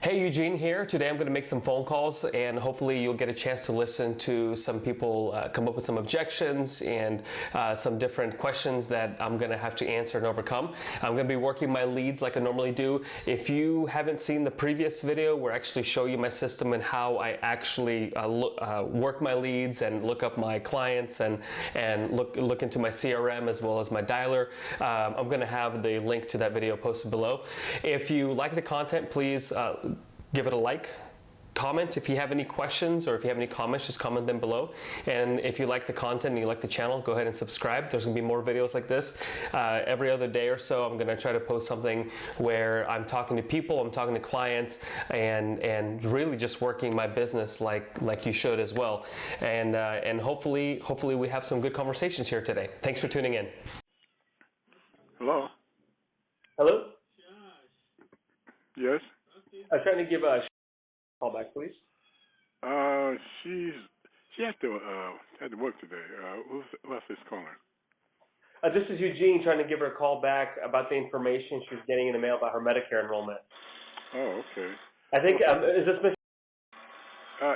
Hey, Eugene here. Today I'm going to make some phone calls and hopefully you'll get a chance to listen to some people come up with some objections and some different questions that I'm going to have to answer and overcome. I'm going to be working my leads like I normally do. If you haven't seen the previous video where I actually show you my system and how I actually work my leads and look up my clients and look into my CRM as well as my dialer, I'm going to have the link to that video posted below. If you like the content, please give it a like, comment if you have any questions, or if you have any comments, just comment them below. And if you like the content and you like the channel, go ahead and subscribe. There's gonna be more videos like this every other day or so. I'm gonna try to post something where I'm talking to people, I'm talking to clients, and really just working my business like you should as well. And hopefully we have some good conversations here today. Thanks for tuning in. Hello? Hello? Yes? I'm trying to give a call back, please. She had to work today. Who else is calling? This is Eugene trying to give her a call back about the information she's getting in the mail about her Medicare enrollment. Oh, okay. I think, is this Miss?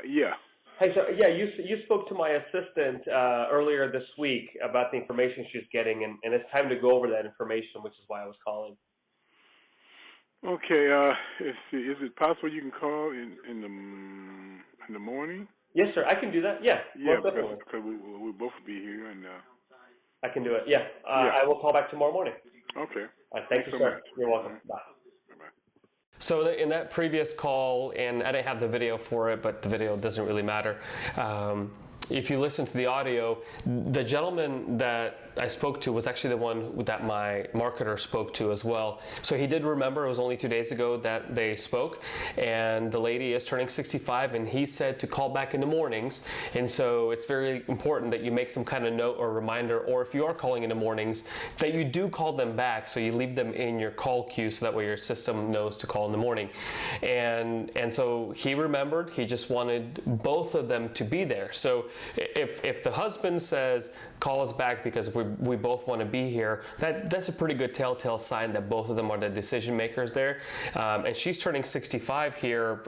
Yeah. Hey, so yeah, you spoke to my assistant earlier this week about the information she's getting, and it's time to go over that information, which is why I was calling. Okay. Is it possible you can call in the morning? Yes, sir. I can do that. Yeah. Yeah, because we'll both be here, and I can do it. Yeah. Yeah. I will call back tomorrow morning. Okay. Thank you, so sir. much. You're welcome. Mm-hmm. Bye. Bye-bye. So in that previous call, and I didn't have the video for it, but the video doesn't really matter. If you listen to the audio, the gentleman that I spoke to was actually the one that my marketer spoke to as well. So he did remember it was only 2 days ago that they spoke, and the lady is turning 65, and he said to call back in the mornings. And so it's very important that you make some kind of note or reminder, or if you are calling in the mornings, that you do call them back, so you leave them in your call queue so that way your system knows to call in the morning. And so he remembered, he just wanted both of them to be there. So if the husband says, call us back because we both want to be here, that's a pretty good telltale sign that both of them are the decision makers there. And she's turning 65 here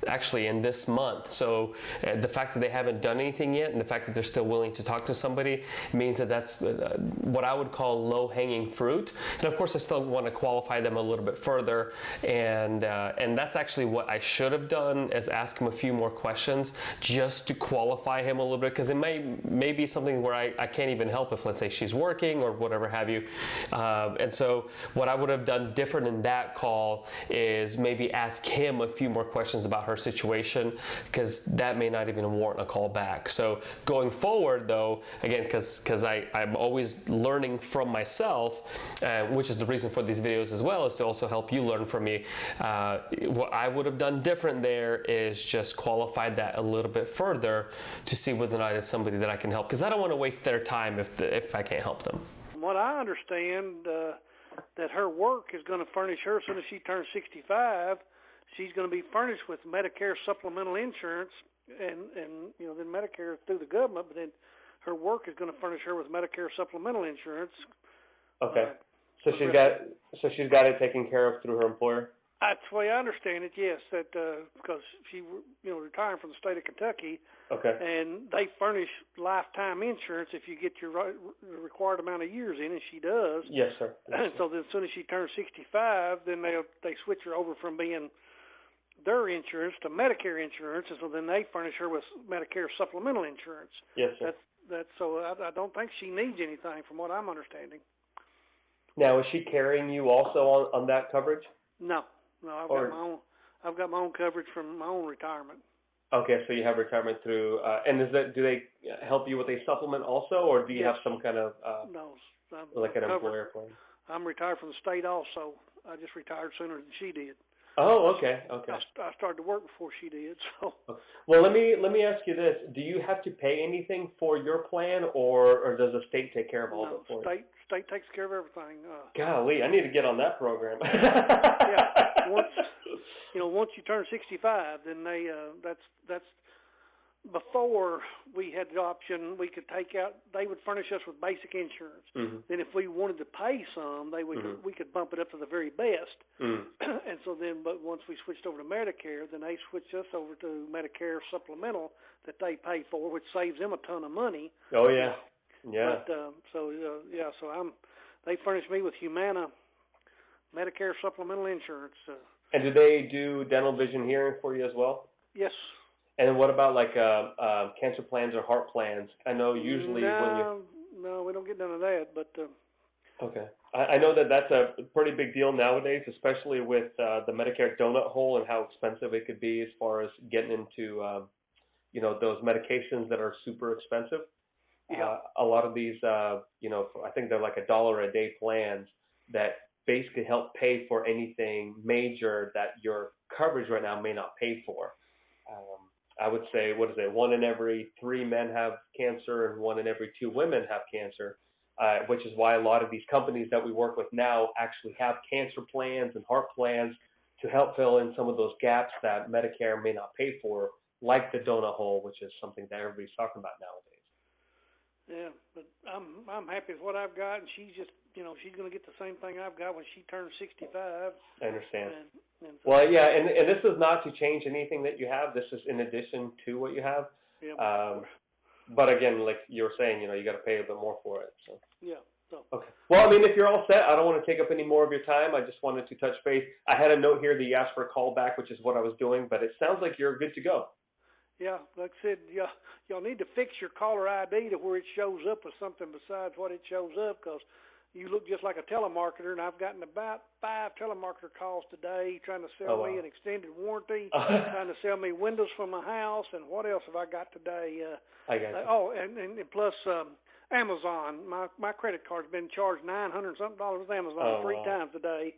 actually in this month. So the fact that they haven't done anything yet and the fact that they're still willing to talk to somebody means that that's what I would call low-hanging fruit. And of course I still want to qualify them a little bit further, and that's actually what I should have done, is ask him a few more questions just to qualify him a little bit, because it may be something where I can't even help if, let's say, she's working or whatever have you. And so what I would have done different in that call is maybe ask him a few more questions about her situation, because that may not even warrant a call back. So going forward though, again, because I'm always learning from myself, which is the reason for these videos as well, is to also help you learn from me. What I would have done different there is just qualified that a little bit further to see whether or not it's somebody that I can help, because I don't want to waste their time if I can't help them. From what I understand, that her work is going to furnish her as soon as she turns 65. She's going to be furnished with Medicare supplemental insurance, and you know, then Medicare through the government, but then her work is going to furnish her with Medicare supplemental insurance. Okay. So she's got it taken care of through her employer? That's the way I understand it, yes. That because she, retiring from the state of Kentucky, okay, and they furnish lifetime insurance if you get your required amount of years in, and she does. Yes, sir. Yes, so then as soon as she turns 65, then they switch her over from being their insurance to Medicare insurance, and so then they furnish her with Medicare supplemental insurance. Yes, sir. That's so I don't think she needs anything, from what I'm understanding. Now, is she carrying you also on that coverage? No, I've got my own coverage from my own retirement. Okay, so you have retirement through, and do they help you with a supplement also, or do you have some kind of no, like an employer plan? I'm retired from the state also. I just retired sooner than she did. Oh, okay. I started to work before she did. So. Well, let me ask you this: do you have to pay anything for your plan, or does the state take care of all of it for you? State takes care of everything. Golly, I need to get on that program. Yeah, once you turn 65, then that's before we had the option, we could take out. They would furnish us with basic insurance. Then, if we wanted to pay some, we could bump it up to the very best. And so then, but once we switched over to Medicare, then they switched us over to Medicare supplemental that they pay for, which saves them a ton of money. Oh yeah, yeah. But, so they furnish me with Humana Medicare supplemental insurance. And do they do dental, vision, hearing for you as well? Yes. And what about like cancer plans or heart plans? I know usually No, we don't get none of that, but... Okay. I know that that's a pretty big deal nowadays, especially with the Medicare donut hole and how expensive it could be as far as getting into, those medications that are super expensive. Yeah. A lot of these, I think they're like $1 a day plans that basically help pay for anything major that your coverage right now may not pay for. I would say, 1 in every 3 men have cancer and 1 in every 2 women have cancer, which is why a lot of these companies that we work with now actually have cancer plans and heart plans to help fill in some of those gaps that Medicare may not pay for, like the donut hole, which is something that everybody's talking about nowadays. Yeah, but I'm happy with what I've got, and she's just, she's going to get the same thing I've got when she turns 65. I understand. And well, yeah, and this is not to change anything that you have. This is in addition to what you have. Yeah. But again, like you were saying, you got to pay a bit more for it. So. Yeah. So. Okay. Well, I mean, if you're all set, I don't want to take up any more of your time. I just wanted to touch base. I had a note here that you asked for a call back, which is what I was doing, but it sounds like you're good to go. Yeah, like I said, y'all need to fix your caller ID to where it shows up with something besides what it shows up, because you look just like a telemarketer, and I've gotten about 5 telemarketer calls today trying to sell me an extended warranty, trying to sell me windows for my house, and what else have I got today? I got you. And plus Amazon. My credit card's been charged $900-something with Amazon 3 times today.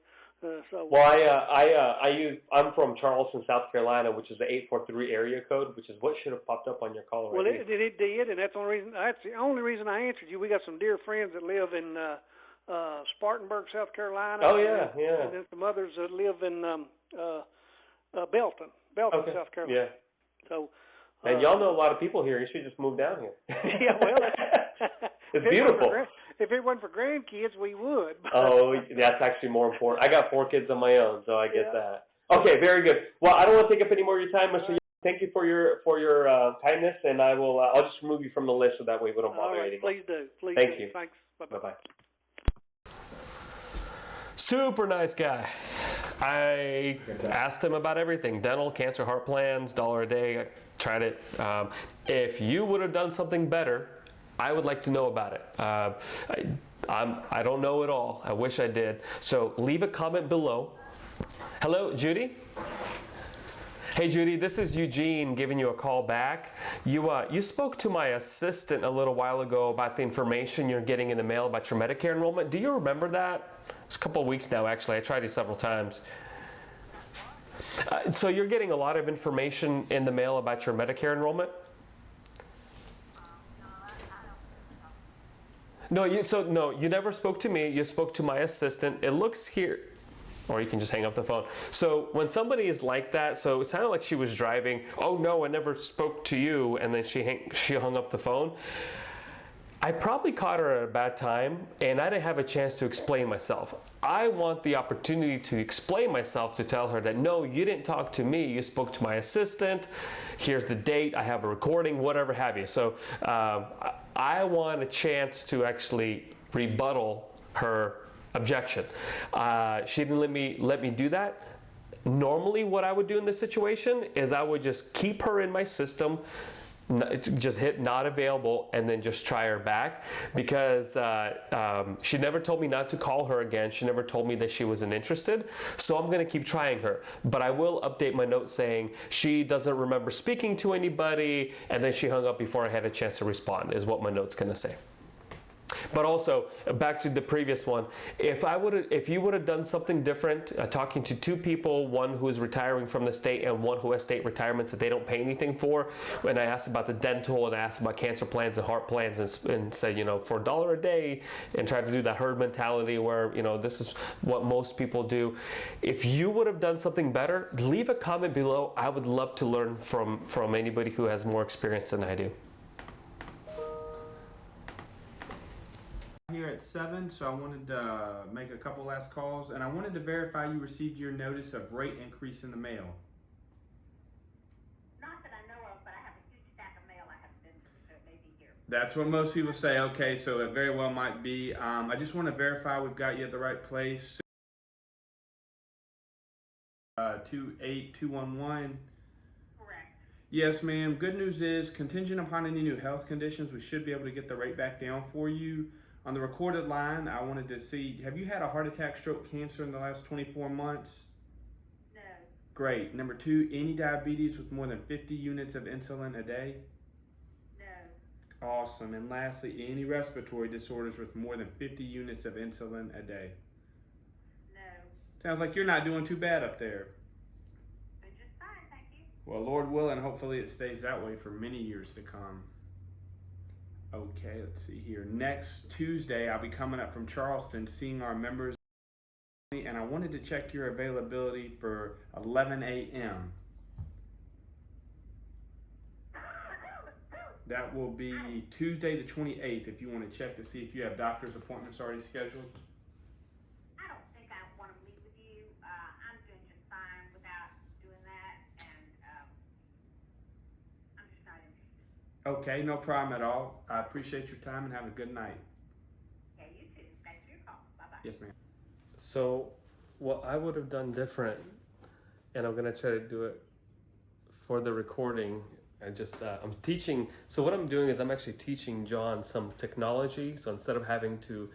I'm from Charleston, South Carolina, which is the 843 area code, which is what should have popped up on your caller ID. Well, it did, and that's the only reason I answered you. We got some dear friends that live in Spartanburg, South Carolina. Oh yeah, yeah. And then some others that live in Belton, okay. South Carolina. Yeah. So. And y'all know a lot of people here. You should just move down here. Yeah, well, it's beautiful. If it wasn't for grandkids, we would. Oh, that's actually more important. I got 4 kids of my own, so I get that. Okay, very good. Well, I don't want to take up any more of your time, Mr. Thank you for your kindness, and I'll just remove you from the list so that way we don't bother you anymore. Please do. Thank you. Thanks. Bye-bye. Super nice guy. I asked him about everything: dental, cancer, heart plans, $1 a day. I tried it. If you would have done something better, I would like to know about it. I don't know it all. I wish I did. So leave a comment below. Hello, Judy? Hey, Judy, this is Eugene giving you a call back. You spoke to my assistant a little while ago about the information you're getting in the mail about your Medicare enrollment. Do you remember that? It's a couple of weeks now, actually. I tried you several times. So you're getting a lot of information in the mail about your Medicare enrollment? No, you never spoke to me. You spoke to my assistant. It looks here, or you can just hang up the phone. So when somebody is like that, so it sounded like she was driving. Oh no, I never spoke to you, and then she hung up the phone. I probably caught her at a bad time, and I didn't have a chance to explain myself. I want the opportunity to explain myself, to tell her that no, you didn't talk to me, you spoke to my assistant. Here's the date, I have a recording, whatever have you. So I want a chance to actually rebuttal her objection. She didn't let me do that. Normally what I would do in this situation is I would just keep her in my system, just hit not available, and then just try her back, because she never told me not to call her again. She never told me that she wasn't interested, so I'm going to keep trying her. But I will update my note saying she doesn't remember speaking to anybody, and then she hung up before I had a chance to respond, is what my note's going to say. But also, back to the previous one, if you would have done something different, talking to two people, one who is retiring from the state and one who has state retirements that they don't pay anything for, and I asked about the dental and I asked about cancer plans and heart plans and said, for $1 a day, and try to do that herd mentality where, this is what most people do. If you would have done something better, leave a comment below. I would love to learn from anybody who has more experience than I do. Here at 7, so I wanted to make a couple last calls, and I wanted to verify you received your notice of rate increase in the mail. Not that I know of, but I have a huge stack of mail I haven't been through, so it may be here. That's what most people say. Okay, so it very well might be. I just want to verify we've got you at the right place. 28211. Correct. Yes, ma'am. Good news is, contingent upon any new health conditions, we should be able to get the rate back down for you. On the recorded line, I wanted to see, have you had a heart attack, stroke, cancer in the last 24 months? No. Great. Number 2, any diabetes with more than 50 units of insulin a day? No. Awesome. And lastly, any respiratory disorders with more than 50 units of insulin a day? No. Sounds like you're not doing too bad up there. But just fine, thank you. Well, Lord willing, hopefully it stays that way for many years to come. Okay, let's see here. Next Tuesday, I'll be coming up from Charleston, seeing our members, and I wanted to check your availability for 11 a.m. That will be Tuesday the 28th, if you want to check to see if you have doctor's appointments already scheduled. I don't think I want to meet with you. I'm doing just fine without doing that, and I'm just not interested. Okay, no problem at all. I appreciate your time and have a good night. Yeah, you too. Thanks for your call. Bye-bye. Yes, ma'am. So what I would have done different, and I'm gonna try to do it for the recording. I'm teaching. So what I'm doing is I'm actually teaching John some technology. So instead of having to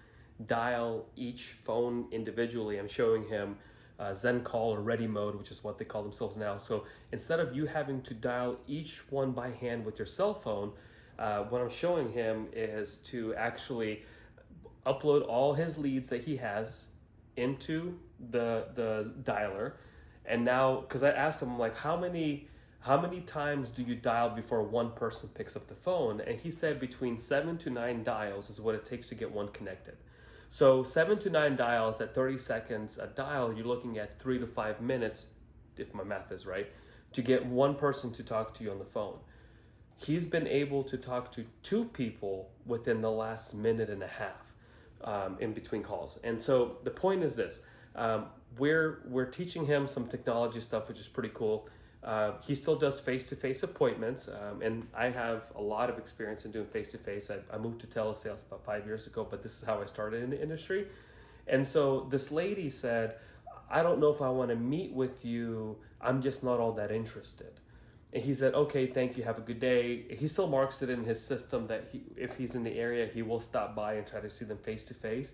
dial each phone individually, I'm showing him Xencall or Readymode, which is what they call themselves now. So instead of you having to dial each one by hand with your cell phone, what I'm showing him is to actually upload all his leads that he has into the dialer. And now, because I asked him, like, how many times do you dial before one person picks up the phone? And he said between 7 to 9 dials is what it takes to get one connected. So 7 to 9 dials at 30 seconds a dial, you're looking at 3 to 5 minutes, if my math is right, to get one person to talk to you on the phone. He's been able to talk to 2 people within the last minute and a half in between calls. And so the point is this, we're teaching him some technology stuff, which is pretty cool. He still does face-to-face appointments, and I have a lot of experience in doing face-to-face. I moved to telesales about 5 years ago, but this is how I started in the industry. And so this lady said, I don't know if I want to meet with you. I'm just not all that interested. And he said, okay, thank you. Have a good day. He still marks it in his system that if he's in the area, he will stop by and try to see them face-to-face.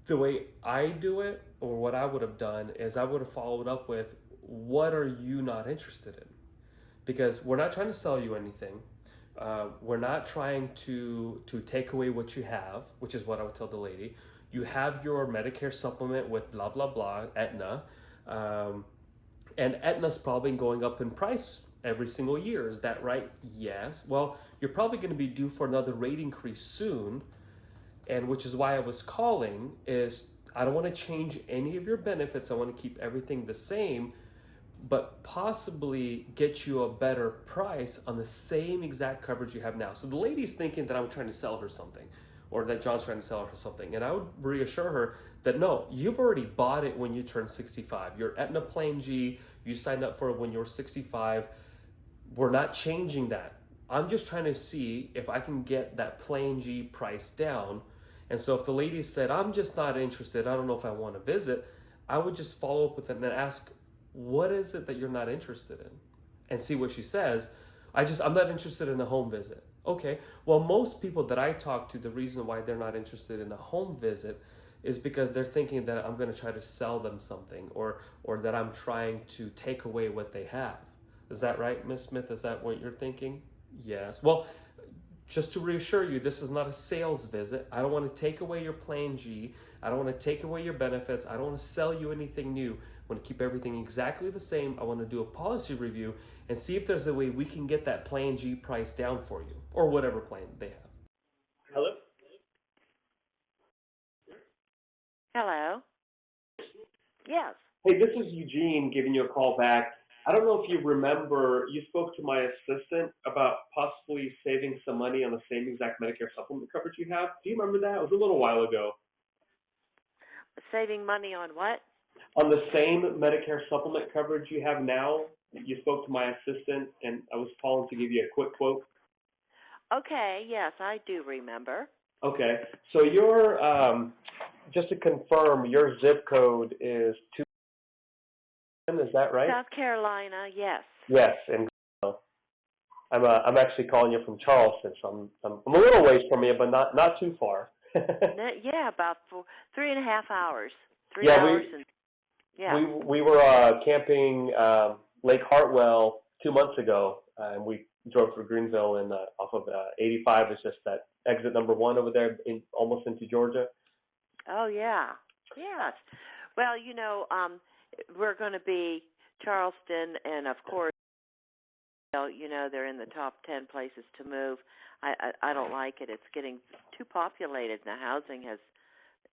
The way I do it, or what I would have done, is I would have followed up with, what are you not interested in? Because we're not trying to sell you anything. We're not trying to take away what you have, which is what I would tell the lady. You have your Medicare supplement with blah, blah, blah, Aetna. And Aetna's probably going up in price every single year. Is that right? Yes. Well, you're probably going to be due for another rate increase soon. And which is why I was calling, is I don't want to change any of your benefits. I want to keep everything the same, but possibly get you a better price on the same exact coverage you have now. So the lady's thinking that I'm trying to sell her something, or that John's trying to sell her something. And I would reassure her that no, you've already bought it when you turned 65. Your Aetna Plan G, you signed up for it when you were 65. We're not changing that. I'm just trying to see if I can get that Plan G price down. And so if the lady said, I'm just not interested, I don't know if I want to visit, I would just follow up with it and ask, what is it that you're not interested in? And see what she says. I'm not interested in a home visit. Okay, well, most people that I talk to, the reason why they're not interested in a home visit is because they're thinking that I'm going to try to sell them something, or that I'm trying to take away what they have. Is that right, Ms. Smith? Is that what you're thinking? Yes. Well, just to reassure you, this is not a sales visit. I don't want to take away your Plan G. I don't want to take away your benefits. I don't want to sell you anything new. I want to keep everything exactly the same. I want to do a policy review and see if there's a way we can get that Plan G price down for you, or whatever plan they have. Hello? Hello? Yes. Hey, this is Eugene giving you a call back. I don't know if you remember, you spoke to my assistant about possibly saving some money on the same exact Medicare supplement coverage you have. Do you remember that? It was a little while ago. Saving money on what? On the same Medicare supplement coverage you have now, you spoke to my assistant, and I was calling to give you a quick quote. Okay, yes, I do remember. Okay, so your, just to confirm, your zip code is 2, is that right? South Carolina, yes. Yes, and I'm actually calling you from Charleston, so I'm a little ways from you, but not too far. Yeah, about 3.5 hours. We were camping Lake Hartwell 2 months ago, and we drove through Greenville and off of 85. It's just that exit number 1 over there, almost into Georgia. Oh, yeah. Yes. Well, we're going to be Charleston, and of course, they're in the top 10 places to move. I don't like it. It's getting too populated, and the housing is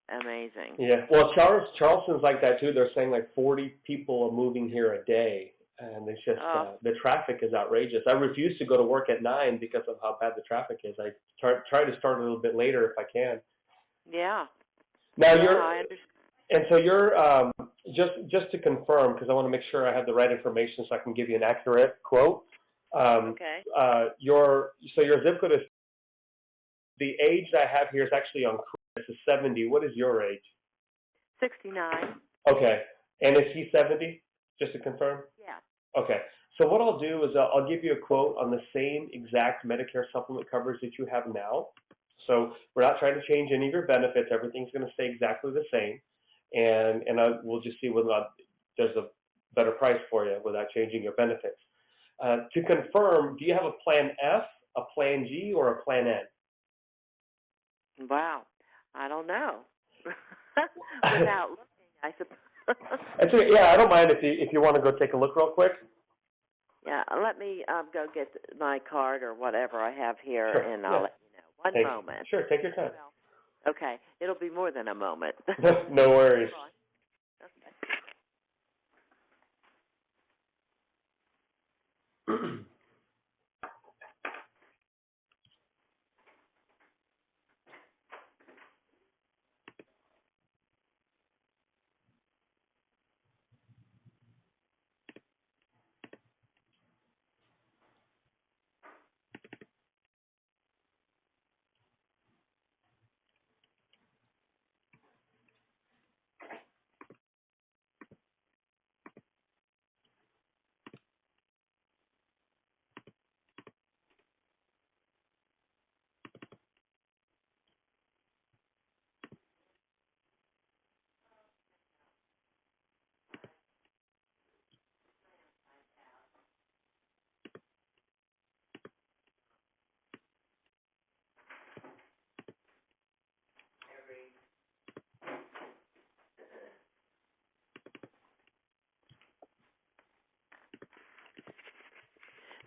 amazing. Yeah. Well, Charleston's like that too. They're saying like 40 people are moving here a day, and it's just the traffic is outrageous. I refuse to go to work at 9 because of how bad the traffic is. I try to start a little bit later if I can. Yeah. Now I understand. And so you're just to confirm, because I want to make sure I have the right information so I can give you an accurate quote. Okay. Your zip code is, the age I have here is actually on Chris is 70. What is your age? 69. Okay. And is he 70? Just to confirm. Yeah. Okay. So what I'll do is I'll give you a quote on the same exact Medicare supplement coverage that you have now. So we're not trying to change any of your benefits. Everything's going to stay exactly the same. And we'll just see whether or not there's a better price for you without changing your benefits. To confirm, do you have a Plan F, a Plan G, or a Plan N? Wow. I don't know. Without looking, I suppose. Yeah, I don't mind if you want to go take a look real quick. Yeah, let me go get my card or whatever I have here, Sure. and I'll let you know. One moment. Sure, take your time. Well, okay, it'll be more than a moment. No worries. Hold on. Okay.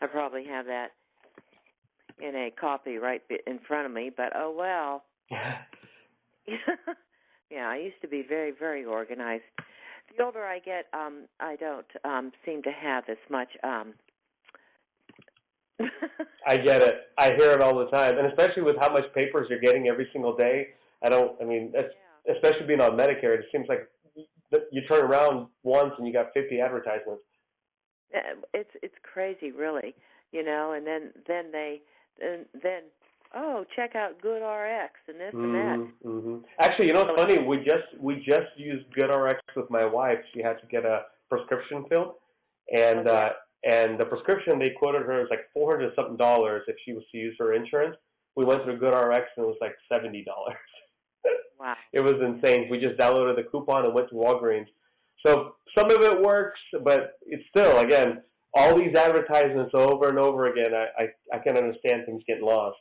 I probably have that in a copy right in front of me, but oh well. Yeah, I used to be very, very organized. The older I get, I don't seem to have as much. I get it. I hear it all the time, and especially with how much papers you're getting every single day. Especially being on Medicare, it seems like you turn around once and you got 50 advertisements. It's crazy, really, and then oh, check out GoodRx and this and that. Mm-hmm. Actually, it's funny. We just used GoodRx with my wife. She had to get a prescription filled, and the prescription they quoted her was like $400 something if she was to use her insurance. We went through GoodRx and it was like $70. Wow. It was insane. We just downloaded the coupon and went to Walgreens. So some of it works, but it's still, again, all these advertisements over and over again. I can understand things getting lost.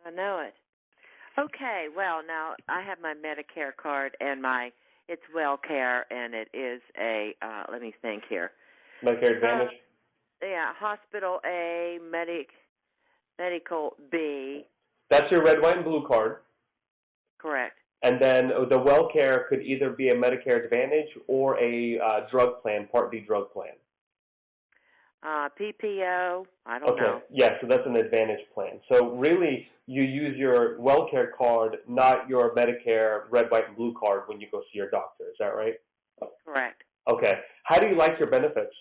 I know it. Okay, well, now I have my Medicare card and it's WellCare, and it is a, let me think here. Medicare Advantage? Yeah, Hospital A, Medical B. That's your red, white, and blue card. Correct. And then the WellCare could either be a Medicare Advantage or a drug plan, Part D drug plan. PPO, I don't know. Okay, yeah, so that's an Advantage plan. So really, you use your WellCare card, not your Medicare red, white, and blue card when you go see your doctor. Is that right? Correct. Okay. How do you like your benefits?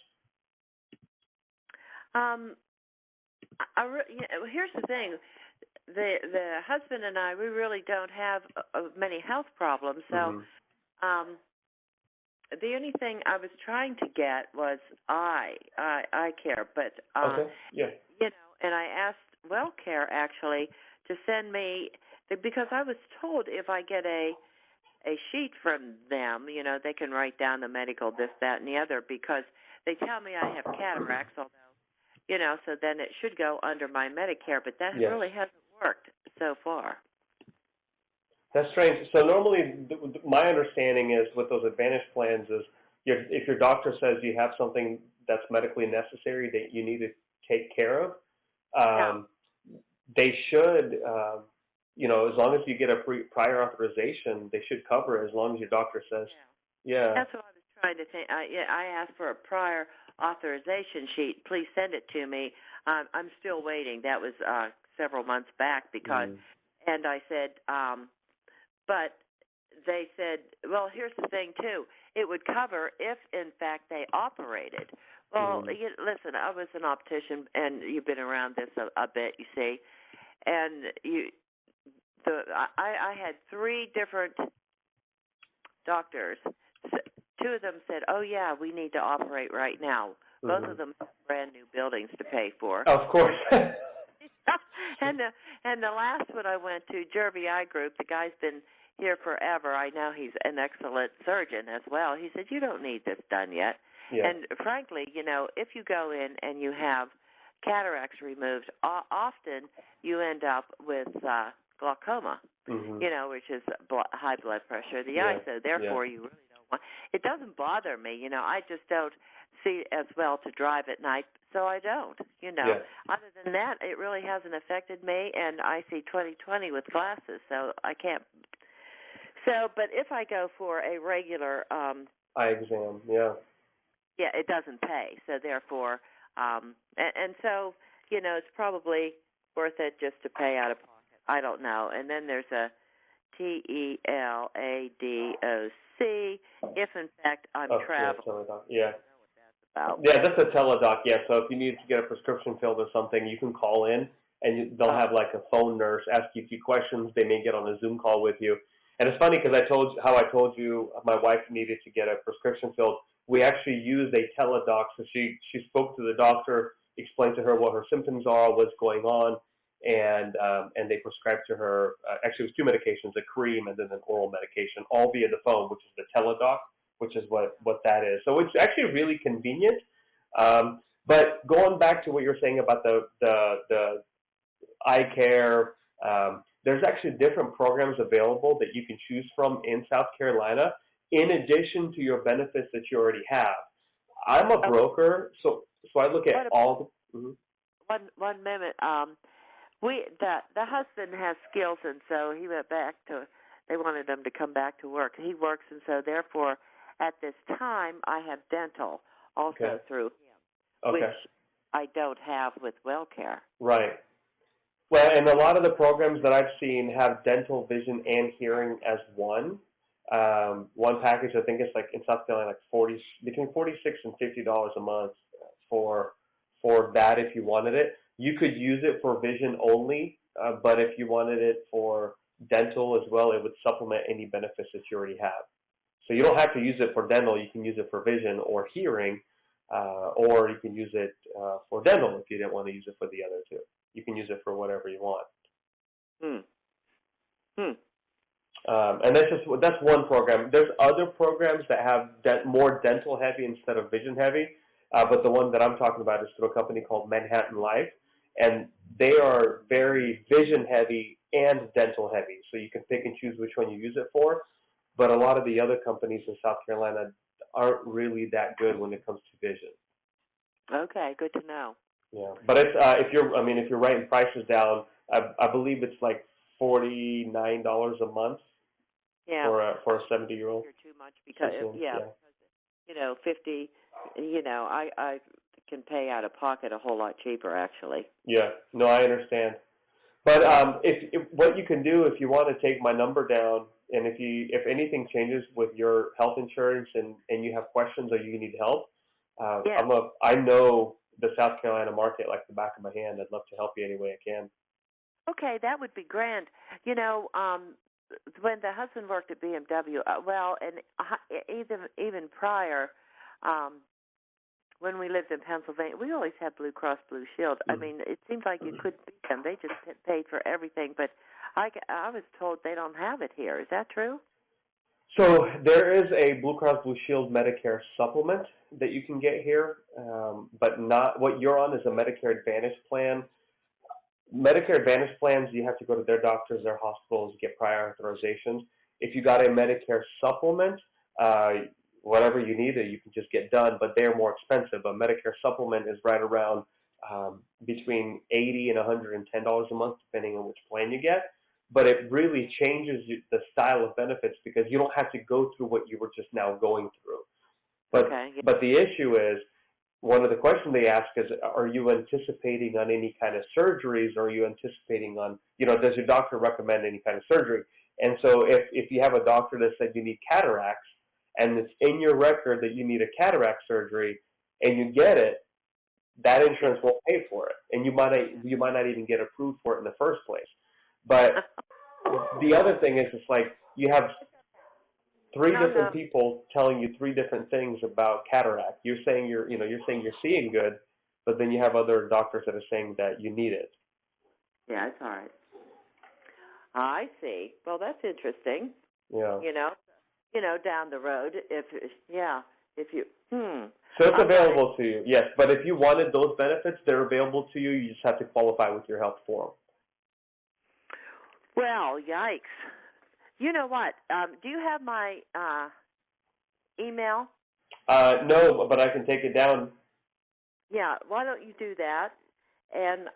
Here's the thing. The husband and I, we really don't have many health problems. So the only thing I was trying to get was eye care. But, okay, yeah. you know, and I asked WellCare actually to send me, because I was told if I get a sheet from them, you know, they can write down the medical this, that, and the other, because they tell me I have cataracts, although, you know, so then it should go under my Medicare, but that really hasn't worked so far. That's strange. So normally, my understanding is with those Advantage plans is if your doctor says you have something that's medically necessary that you need to take care of, they should, you know, as long as you get a prior authorization, they should cover it as long as your doctor says. Yeah. That's what I was trying to think. I asked for a prior authorization sheet. Please send it to me. I'm still waiting. That was several months back because, and I said, but they said, well, here's the thing, too. It would cover if, in fact, they operated. Well, listen, I was an optician, and you've been around this a bit, you see, and I had 3 different doctors. Two of them said, oh, yeah, we need to operate right now. Both of them have brand new buildings to pay for. Of course. and the last one I went to, Jervy Eye Group, the guy's been here forever. I know he's an excellent surgeon as well. He said, you don't need this done yet. Yeah. And frankly, you know, if you go in and you have cataracts removed, often you end up with glaucoma, you know, which is high blood pressure of the eye. So therefore, you really don't want. It doesn't bother me, you know. I just don't see as well to drive at night, so I don't. You know, other than that, it really hasn't affected me, and I see 20/20 with glasses, so I can't. So, but if I go for a regular eye exam, yeah, it doesn't pay. So therefore, and so, you know, it's probably worth it just to pay out of pocket. I don't know. And then there's a TELADOC if, in fact, I'm traveling. Yeah, that's a teledoc. Yeah, so if you need to get a prescription filled or something, you can call in, and they'll have like a phone nurse ask you a few questions. They may get on a Zoom call with you. And it's funny because I told you my wife needed to get a prescription filled. We actually used a teledoc. So she spoke to the doctor, explained to her what her symptoms are, what's going on, and they prescribed to her, actually it was 2 medications, a cream and then an oral medication, all via the phone, which is the teledoc, which is what that is. So it's actually really convenient. But going back to what you're saying about the eye care, there's actually different programs available that you can choose from in South Carolina, in addition to your benefits that you already have. I'm a broker, so I look at all the... One minute. The husband has skills, and so he went back to, they wanted him to come back to work. He works, and so therefore, at this time, I have dental also through him, which I don't have with WellCare. Right. Well, and a lot of the programs that I've seen have dental, vision, and hearing as one. One package, I think it's like in South Carolina, like between $46 and $50 a month for that if you wanted it. You could use it for vision only, but if you wanted it for dental as well, it would supplement any benefits that you already have. So you don't have to use it for dental. You can use it for vision or hearing, or you can use it for dental if you didn't want to use it for the other two. You can use it for whatever you want. And that's one program. There's other programs that have more dental heavy instead of vision heavy, but the one that I'm talking about is through a company called Manhattan Life, and they are very vision heavy and dental heavy. So you can pick and choose which one you use it for. But a lot of the other companies in South Carolina aren't really that good when it comes to vision. Okay, good to know. Yeah, but it's if you're writing prices down, I believe it's like $49 a month Yeah. for a 70-year-old. Too much because yeah. Because, 50. I can pay out of pocket a whole lot cheaper actually. Yeah, no, I understand. But if what you can do if you want to take my number down, and if anything changes with your health insurance and you have questions or you need help, I know the South Carolina market like the back of my hand. I'd love to help you any way I can. Okay, that would be grand. When the husband worked at BMW, even prior, when we lived in Pennsylvania, we always had Blue Cross Blue Shield. Mm-hmm. I mean, it seems like you could beat them. They just paid for everything. But I was told they don't have it here. Is that true? So there is a Blue Cross Blue Shield Medicare supplement that you can get here, but not what you're on is a Medicare Advantage plan. Medicare Advantage plans, you have to go to their doctors, their hospitals, get prior authorizations. If you got a Medicare supplement, whatever you need, you can just get done, but they're more expensive. A Medicare supplement is right around between $80 and $110 a month, depending on which plan you get. But it really changes the style of benefits because you don't have to go through what you were just now going through. But the issue is, one of the questions they ask is, are you anticipating on any kind of surgeries, or are you anticipating on, does your doctor recommend any kind of surgery? And so if you have a doctor that said you need cataracts, and it's in your record that you need a cataract surgery, and you get it, that insurance won't pay for it, and you might not even get approved for it in the first place. But the other thing is, it's like you have three different people telling you three different things about cataract. You're saying you're seeing good, but then you have other doctors that are saying that you need it. Yeah, it's all right. I see. Well, that's interesting. Yeah. Down the road, if you. So it's available to you, yes. But if you wanted those benefits, they're available to you. You just have to qualify with your health form. Well, yikes. You know what? Do you have my email? No, but I can take it down. Yeah, why don't you do that? And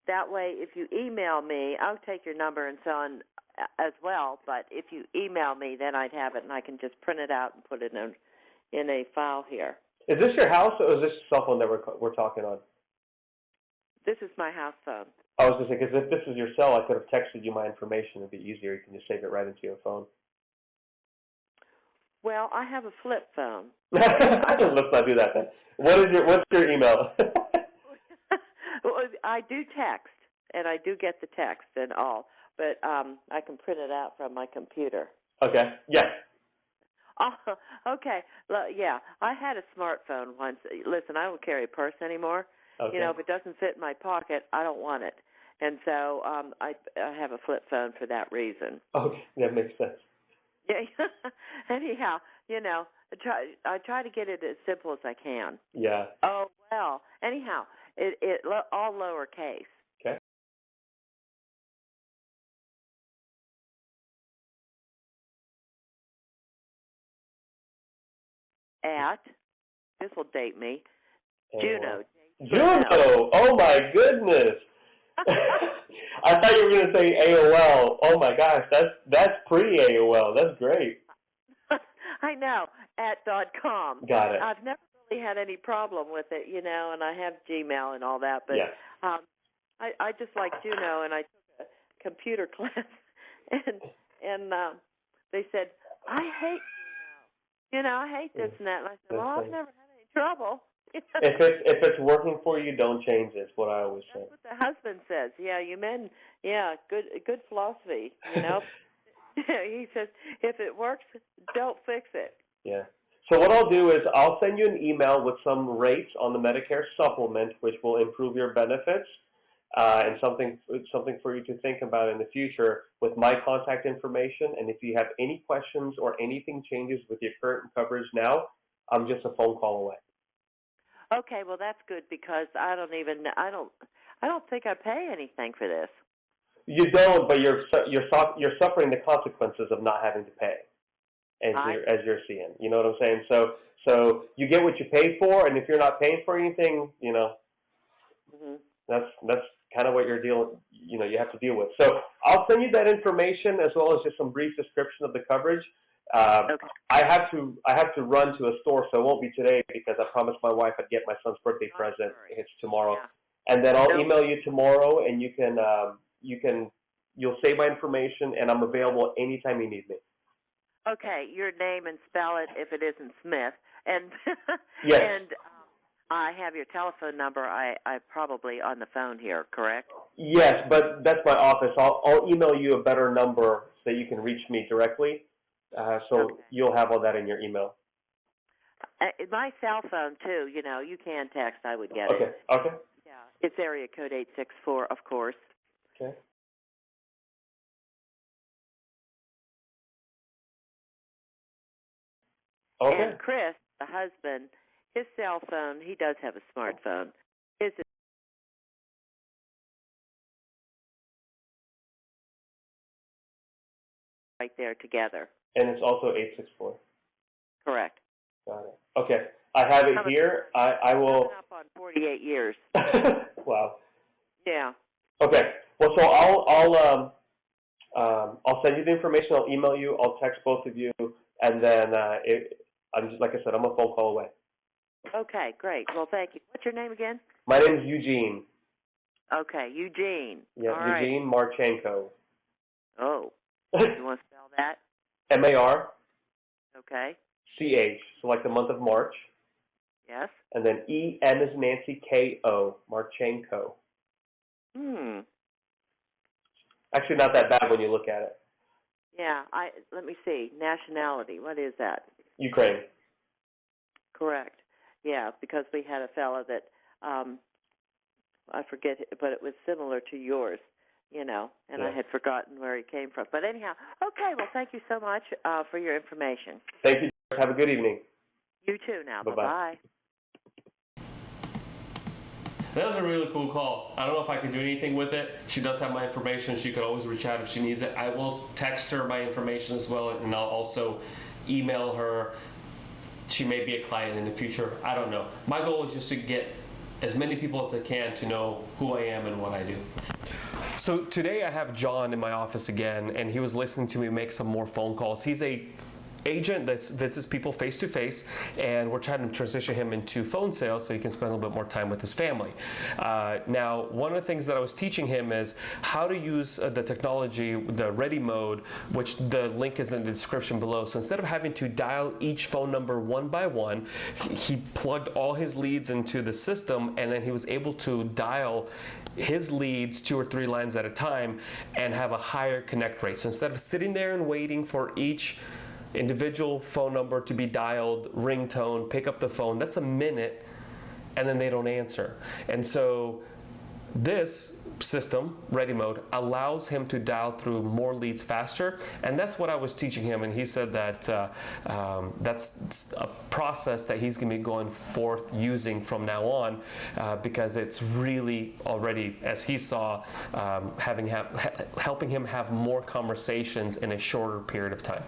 that way, if you email me, I'll take your number and so on as well. But if you email me, then I'd have it, and I can just print it out and put it in a file here. Is this your house, or is this your cell phone that we're talking on? This is my house phone. I was going to say, because if this is your cell, I could have texted you my information. It'd be easier. You can just save it right into your phone. Well, I have a flip phone. Let's not do that then. What's your email? Well, I do text, and I do get the text and all, but I can print it out from my computer. Okay. Yes. Oh, okay. Well, yeah, I had a smartphone once. Listen, I don't carry a purse anymore. Okay. If it doesn't fit in my pocket, I don't want it. And so I have a flip phone for that reason. Okay, that makes sense. Yeah. Anyhow, I try to get it as simple as I can. Yeah. Oh, well. Anyhow, it all lowercase. Okay. At, this will date me, Juno. Juno! Oh my goodness! I thought you were going to say AOL. Oh my gosh, that's pre-AOL. That's great. I know, @.com. Got it. I've never really had any problem with it, and I have Gmail and all that, but yeah. I just like Juno, and I took a computer class, and they said, I hate Juno. I hate this and that. And I said, well, I've never had any trouble. If it's working for you, don't change it. Is what I always say. That's what the husband says. Yeah, you men. Yeah, good philosophy. He says if it works, don't fix it. Yeah. So what I'll do is I'll send you an email with some rates on the Medicare supplement, which will improve your benefits, and something for you to think about in the future with my contact information. And if you have any questions or anything changes with your current coverage now, I'm just a phone call away. Okay, well that's good because I don't think I pay anything for this. You don't, but you're suffering the consequences of not having to pay, as you're seeing. You know what I'm saying? So you get what you pay for, and if you're not paying for anything, that's kind of what you're you have to deal with. So I'll send you that information as well as just some brief description of the coverage. Okay. I have to run to a store, so it won't be today because I promised my wife I'd get my son's birthday present. It's tomorrow, and then I'll email you tomorrow, and you'll save my information, and I'm available anytime you need me. Okay, your name and spell it if it isn't Smith, and Yes. and I have your telephone number. I probably on the phone here, correct? Yes, but that's my office. I'll email you a better number so you can reach me directly. So you'll have all that in your email. My cell phone too. You can text. I would get it. Okay. Yeah, it's area code 864, of course. Okay. Okay. And Chris, the husband, his cell phone, he does have a smartphone. His is right there together. And it's also 864. Correct. Got it. Okay. I have it here. I will. Coming up on 48 years. Wow. Yeah. Okay. Well, so I'll send you the information. I'll email you. I'll text both of you, and then I'm just like I said, I'm a phone call away. Okay, great. Well, thank you. What's your name again? My name is Eugene. Okay, Eugene. Yeah, All Eugene Marchenko. Oh. You want to spell that? Okay. MARCH, so like the month of March, Yes. and then EN is Nancy, KO, Marchenko. Actually, not that bad when you look at it. Yeah. Let me see. Nationality. What is that? Ukraine. Correct. Yeah, because we had a fellow that I forget, but it was similar to yours, and I had forgotten where he came from. But anyhow, okay. Well, thank you so much for your information. Thank you. Have a good evening. You too. Now. Bye-bye. Bye-bye. That was a really cool call. I don't know if I can do anything with it. She does have my information. She could always reach out if she needs it. I will text her my information as well, and I'll also email her. She may be a client in the future. I don't know. My goal is just to get as many people as I can to know who I am and what I do. So today I have John in my office again, and he was listening to me make some more phone calls. He's a agent that visits people face to face, and we're trying to transition him into phone sales so he can spend a little bit more time with his family. Now, one of the things that I was teaching him is how to use the technology, the Readymode, which the link is in the description below. So instead of having to dial each phone number one by one, he plugged all his leads into the system, and then he was able to dial his leads 2 or 3 lines at a time and have a higher connect rate. So instead of sitting there and waiting for each individual phone number to be dialed, ringtone, pick up the phone, that's a minute, and then they don't answer. And so this system, Readymode, allows him to dial through more leads faster, and that's what I was teaching him, and he said that that's a process that he's going to be going forth using from now on because it's really already, as he saw, helping him have more conversations in a shorter period of time.